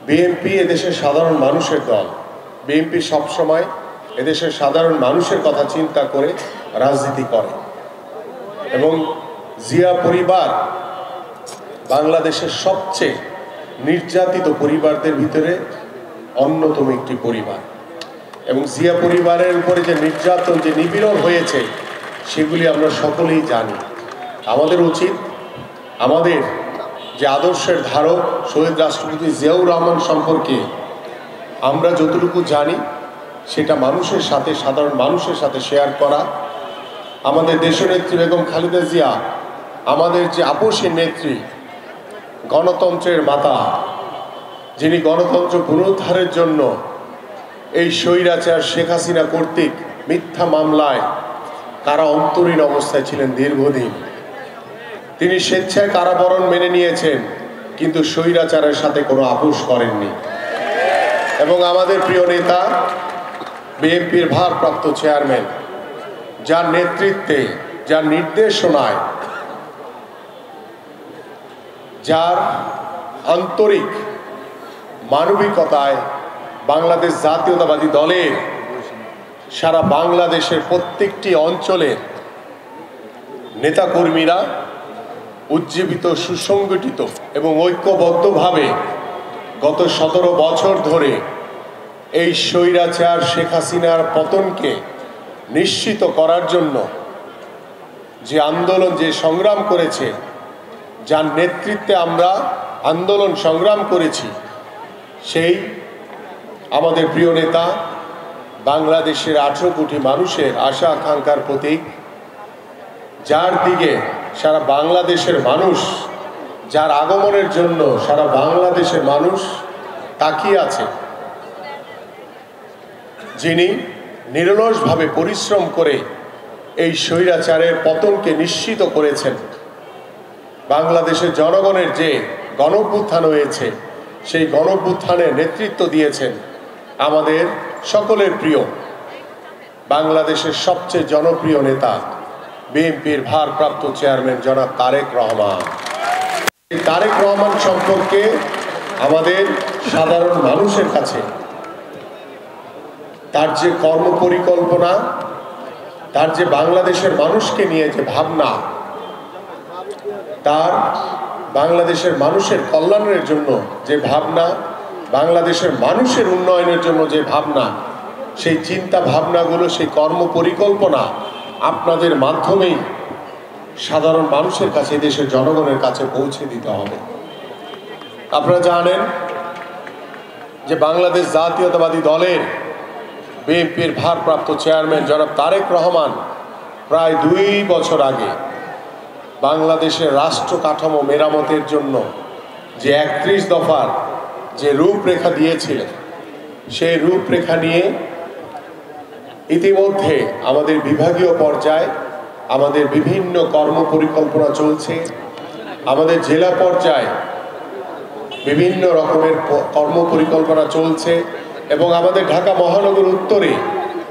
BNP এদেশের সাধারণ মানুষের দল। বিএনপি সবসময় এদেশের সাধারণ মানুষের কথা চিন্তা করে রাজনীতি করে এবং জিয়া পরিবার বাংলাদেশের সবচেয়ে নির্যাতিত পরিবারদের ভিতরে অন্যতম একটি পরিবার এবং জিয়া পরিবারের উপরে যে নির্যাতন, যে নিপীড়ন হয়েছে সেগুলি আমরা সকলেই জানি। আমাদের উচিত আমাদের যে আদর্শের ধারক শহীদ রাষ্ট্রপতি জিয়াউর রহমান সম্পর্কে আমরা যতটুকু জানি সেটা মানুষের সাথে, সাধারণ মানুষের সাথে শেয়ার করা। আমাদের দেশনেত্রী বেগম খালেদা জিয়া আমাদের যে আপসী নেত্রী, গণতন্ত্রের মাতা, যিনি গণতন্ত্র পুনরুদ্ধারের জন্য এই স্বৈরাচার শেখ হাসিনা কর্তৃক মিথ্যা মামলায় কারা অন্তরীণ অবস্থায় ছিলেন দীর্ঘদিন। তিনি স্বেচ্ছায় কারাবরণ মেনে নিয়েছেন, কিন্তু স্বৈরাচারের সাথে কোনো আপোষ করেননি। এবং আমাদের প্রিয় নেতা বিএনপির ভারপ্রাপ্ত চেয়ারম্যান, যার নেতৃত্বে, যার নির্দেশনায়, যার আন্তরিক মানবিকতায় বাংলাদেশ জাতীয়তাবাদী দলের সারা বাংলাদেশের প্রত্যেকটি অঞ্চলের নেতাকর্মীরা উজ্জীবিত, সুসংগঠিত এবং ঐক্যবদ্ধভাবে গত 17 বছর ধরে এই স্বৈরাচার শেখ হাসিনার পতনকে নিশ্চিত করার জন্য যে আন্দোলন, যে সংগ্রাম করেছে, যার নেতৃত্বে আমরা আন্দোলন সংগ্রাম করেছি, সেই আমাদের প্রিয় নেতা, বাংলাদেশের 18 কোটি মানুষের আশা আকাঙ্ক্ষার প্রতীক, যার দিকে সারা বাংলাদেশের মানুষ, যার আগমনের জন্য সারা বাংলাদেশের মানুষ তাকিয়ে আছে, যিনি নিরলসভাবে পরিশ্রম করে এই স্বৈরাচারের পতনকে নিশ্চিত করেছেন। বাংলাদেশের জনগণের যে গণঅভ্যুত্থান হয়েছে, সেই গণঅভ্যুত্থানে নেতৃত্ব দিয়েছেন আমাদের সকলের প্রিয়, বাংলাদেশের সবচেয়ে জনপ্রিয় নেতা, বিএনপির ভারপ্রাপ্ত চেয়ারম্যান জনাব তারেক রহমান। তারেক রহমান সম্পর্কে আমাদের সাধারণ মানুষের কাছে তার যে কর্মপরিকল্পনা, তার যে বাংলাদেশের মানুষকে নিয়ে যে ভাবনা, তার বাংলাদেশের মানুষের কল্যাণের জন্য যে ভাবনা, বাংলাদেশের মানুষের উন্নয়নের জন্য যে ভাবনা, সেই চিন্তা ভাবনাগুলো, সেই কর্মপরিকল্পনা আপনাদের মাধ্যমেই সাধারণ মানুষের কাছে, দেশের জনগণের কাছে পৌঁছে দিতে হবে। আপনারা জানেন যে বাংলাদেশ জাতীয়তাবাদী দলের বিএনপির ভারপ্রাপ্ত চেয়ারম্যান জনাব তারেক রহমান প্রায় 2 বছর আগে বাংলাদেশের রাষ্ট্র কাঠামো মেরামতের জন্য যে 31 দফার যে রূপরেখা দিয়েছিলেন, সেই রূপরেখা নিয়ে ইতিমধ্যে আমাদের বিভাগীয় পর্যায়ে আমাদের বিভিন্ন কর্মপরিকল্পনা চলছে। আমাদের জেলা পর্যায়ে বিভিন্ন রকমের কর্মপরিকল্পনা চলছে এবং আমাদের ঢাকা মহানগর উত্তরে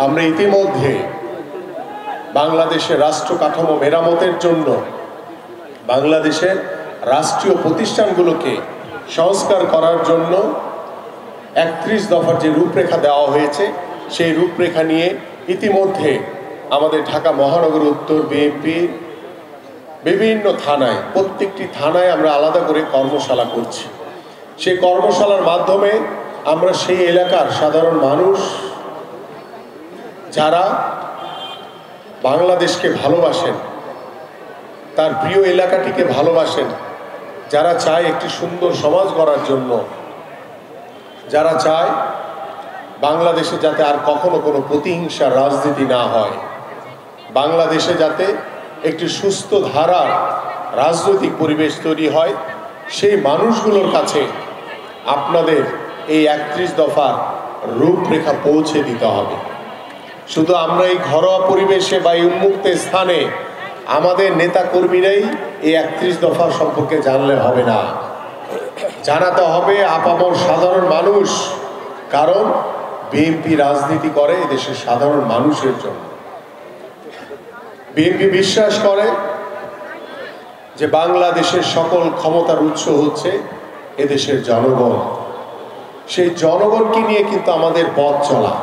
আমরা ইতিমধ্যে বাংলাদেশের রাষ্ট্র কাঠামো মেরামতের জন্য বাংলাদেশের রাষ্ট্রীয় প্রতিষ্ঠানগুলোকে সংস্কার করার জন্য 31 দফার যে রূপরেখা দেওয়া হয়েছে, সেই রূপরেখা নিয়ে ইতিমধ্যে আমাদের ঢাকা মহানগর উত্তর বিএনপি বিভিন্ন থানায়, প্রত্যেকটি থানায় আমরা আলাদা করে কর্মশালা করছি। সেই কর্মশালার মাধ্যমে আমরা সেই এলাকার সাধারণ মানুষ, যারা বাংলাদেশকে ভালোবাসেন, তার প্রিয় এলাকাটিকে ভালোবাসেন, যারা চায় একটি সুন্দর সমাজ গড়ার জন্য, যারা চায় বাংলাদেশে যাতে আর কখনো কোনো প্রতিহিংসার রাজনীতি না হয়, বাংলাদেশে যাতে একটি সুস্থ ধারার রাজনৈতিক পরিবেশ তৈরি হয়, সেই মানুষগুলোর কাছে আপনাদের এই 31 দফার রূপরেখা পৌঁছে দিতে হবে। শুধু আমরা এই ঘরোয়া পরিবেশে বা এই উন্মুক্ত স্থানে আমাদের নেতা কর্মীরাই এই 31 দফা সম্পর্কে জানলে হবে না, জানাতে হবে আপামর সাধারণ মানুষ। কারণ বিএনপি রাজনীতি করে এদেশের সাধারণ মানুষের জন্য। বিএনপি বিশ্বাস করে যে বাংলাদেশের সকল ক্ষমতার উৎস হচ্ছে এদেশের জনগণ। সেই জনগণকে নিয়ে কিন্তু আমাদের পথ চলা।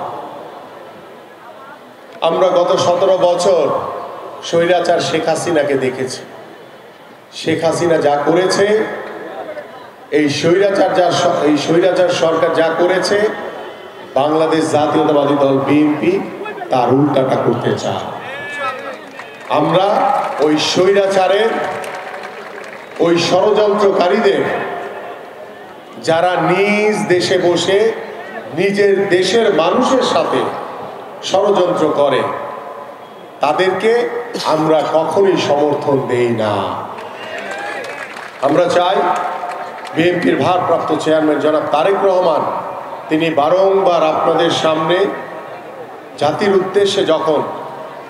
আমরা গত 17 বছর স্বৈরাচার শেখ হাসিনাকে দেখেছি। শেখ হাসিনা যা করেছে, এই স্বৈরাচার সরকার যা করেছে, বাংলাদেশ জাতীয়তাবাদী দল বিএনপি তার উল্টাটা করতে চায়। আমরা ওই স্বৈরাচারের, ওই ষড়যন্ত্রকারীদের, যারা নিজ দেশে বসে নিজের দেশের মানুষের সাথে ষড়যন্ত্র করে, তাদেরকে আমরা কখনোই সমর্থন দেই না। আমরা চাই বিএনপির ভারপ্রাপ্ত চেয়ারম্যান জনাব তারেক রহমান তিনি বারংবার আপনাদের সামনে জাতির উদ্দেশ্যে যখন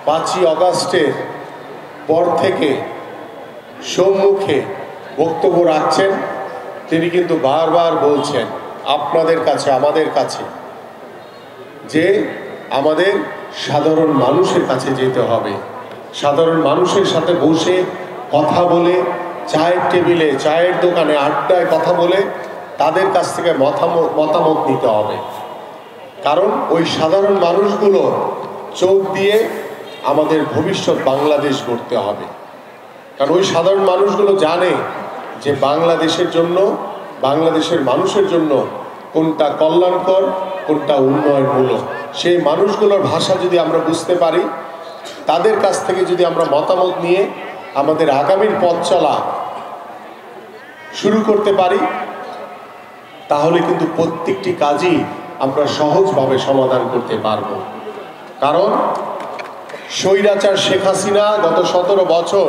5ই আগস্টের পর থেকে সম্মুখে বক্তব্য রাখছেন, তিনি কিন্তু বারবার বলছেন আপনাদের কাছে, আমাদের কাছে, যে আমাদের সাধারণ মানুষের কাছে যেতে হবে, সাধারণ মানুষের সাথে বসে কথা বলে, চায়ের টেবিলে, চায়ের দোকানে, আড্ডায় কথা বলে তাদের কাছ থেকে মতামত নিতে হবে। কারণ ওই সাধারণ মানুষগুলো চোখ দিয়ে আমাদের ভবিষ্যৎ বাংলাদেশ গড়তে হবে। কারণ ওই সাধারণ মানুষগুলো জানে যে বাংলাদেশের জন্য, বাংলাদেশের মানুষের জন্য কোনটা কল্যাণকর, কোনটা উন্নয়নমূলক। সেই মানুষগুলোর ভাষা যদি আমরা বুঝতে পারি, তাদের কাছ থেকে যদি আমরা মতামত নিয়ে আমাদের আগামীর পথ চলা শুরু করতে পারি, তাহলে কিন্তু প্রত্যেকটি কাজই আমরা সহজভাবে সমাধান করতে পারব। কারণ স্বৈরাচার শেখ হাসিনা গত 17 বছর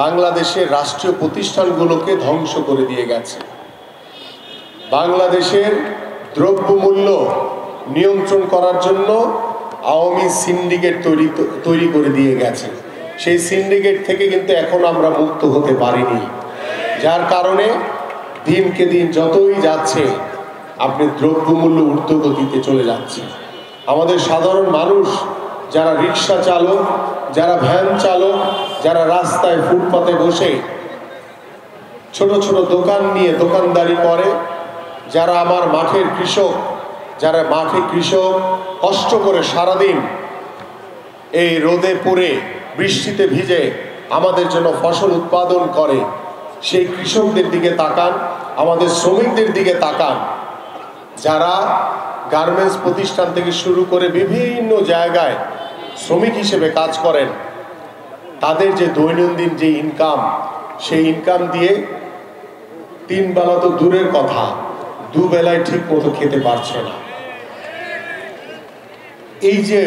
বাংলাদেশের রাষ্ট্রীয় প্রতিষ্ঠানগুলোকে ধ্বংস করে দিয়ে গেছে। বাংলাদেশের দ্রব্যমূল্য নিয়ন্ত্রণ করার জন্য আওয়ামী সিন্ডিকেট তৈরি করে দিয়ে গেছে। সেই সিন্ডিকেট থেকে কিন্তু এখন আমরা মুক্ত হতে পারিনি, যার কারণে দিনকে দিন যতই যাচ্ছে আপনি দ্রব্যমূল্য ঊর্ধ্বগতিতে চলে যাচ্ছে। আমাদের সাধারণ মানুষ, যারা রিক্সা চালক, যারা ভ্যান চালক, যারা রাস্তায় ফুটপাতে বসে ছোট ছোট দোকান নিয়ে দোকানদারি করে, যারা আমার মাঠের কৃষক, যারা মাঠে কৃষক কষ্ট করে সারাদিন এই রোদে পুড়ে বৃষ্টিতে ভিজে আমাদের জন্য ফসল উৎপাদন করে, সেই কৃষকদের দিকে তাকান, আমাদের শ্রমিকদের দিকে তাকান, যারা গার্মেন্টস প্রতিষ্ঠান থেকে শুরু করে বিভিন্ন জায়গায় শ্রমিক হিসেবে কাজ করেন, তাদের যে দৈনন্দিন যে ইনকাম, সেই ইনকাম দিয়ে 3 বেলা তো দূরের কথা, 2 বেলায় ঠিক মতো খেতে পারছে না। এই যে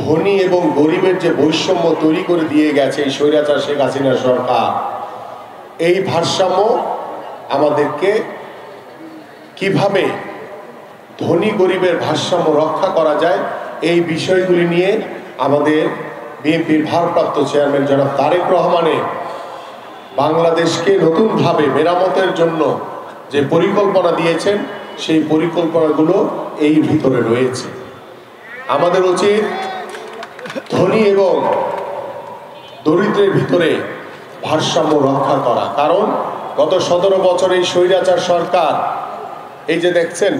ধনী এবং গরিবের যে বৈষম্য তৈরি করে দিয়ে গেছে এই স্বৈরাচার শেখ হাসিনা সরকার, এই ভারসাম্য আমাদেরকে কিভাবে ধনী গরিবের ভারসাম্য রক্ষা করা যায়, এই বিষয়গুলি নিয়ে আমাদের বিএনপির ভারপ্রাপ্ত চেয়ারম্যান জনাব তারেক রহমানের বাংলাদেশকে নতুনভাবে মেরামতের জন্য যে পরিকল্পনা দিয়েছেন, সেই পরিকল্পনাগুলো এই ভিতরে রয়েছে। আমাদের উচিত ধনী এবং দরিদ্রের ভিতরে ভারসাম্য রক্ষা করা। কারণ গত 17 বছর এই স্বৈরাচার সরকার, এই যে দেখছেন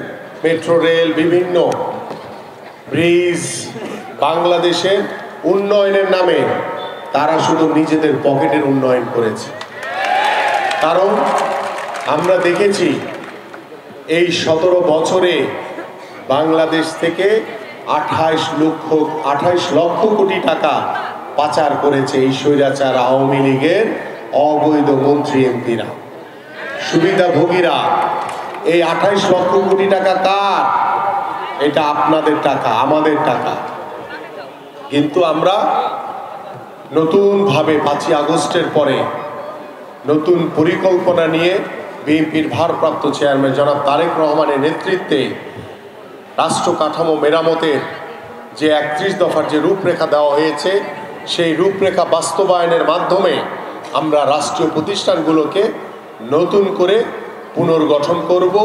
মেট্রো রেল, বিভিন্ন ব্রিজ, বাংলাদেশের উন্নয়নের নামে তারা শুধু নিজেদের পকেটের উন্নয়ন করেছে। কারণ আমরা দেখেছি এই 17 বছরে বাংলাদেশ থেকে 28 লক্ষ কোটি টাকা পাচার করেছে এই স্বৈরাচার আওয়ামী লীগের অবৈধ মন্ত্রী এমপিরা, সুবিধাভোগীরা। এই 28 লক্ষ কোটি টাকা কার? এটা আপনাদের টাকা, আমাদের টাকা। কিন্তু আমরা নতুনভাবে 5ই আগস্টের পরে নতুন পরিকল্পনা নিয়ে বিএনপির ভারপ্রাপ্ত চেয়ারম্যান জনাব তারেক রহমানের নেতৃত্বে রাষ্ট্র কাঠামো মেরামতের যে 31 দফার যে রূপরেখা দেওয়া হয়েছে, সেই রূপরেখা বাস্তবায়নের মাধ্যমে আমরা রাষ্ট্রীয় প্রতিষ্ঠানগুলোকে নতুন করে পুনর্গঠন করব,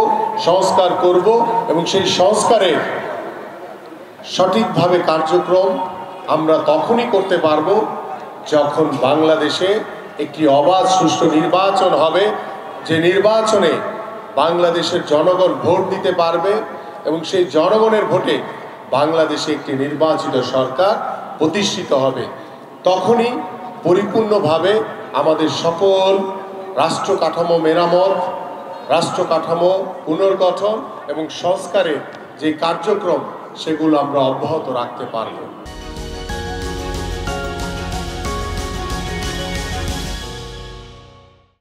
সংস্কার করব এবং সেই সংস্কারের সঠিকভাবে কার্যক্রম আমরা তখনই করতে পারব যখন বাংলাদেশে একটি অবাধ সুষ্ঠু নির্বাচন হবে, যে নির্বাচনে বাংলাদেশের জনগণ ভোট দিতে পারবে এবং সেই জনগণের ভোটে বাংলাদেশে একটি নির্বাচিত সরকার প্রতিষ্ঠিত হবে। তখনই পরিপূর্ণভাবে আমাদের সকল রাষ্ট্র কাঠামো মেরামত, রাষ্ট্র কাঠামো পুনর্গঠন এবং সংস্কারের যে কার্যক্রম সেগুলো আমরা অব্যাহত রাখতে পারব।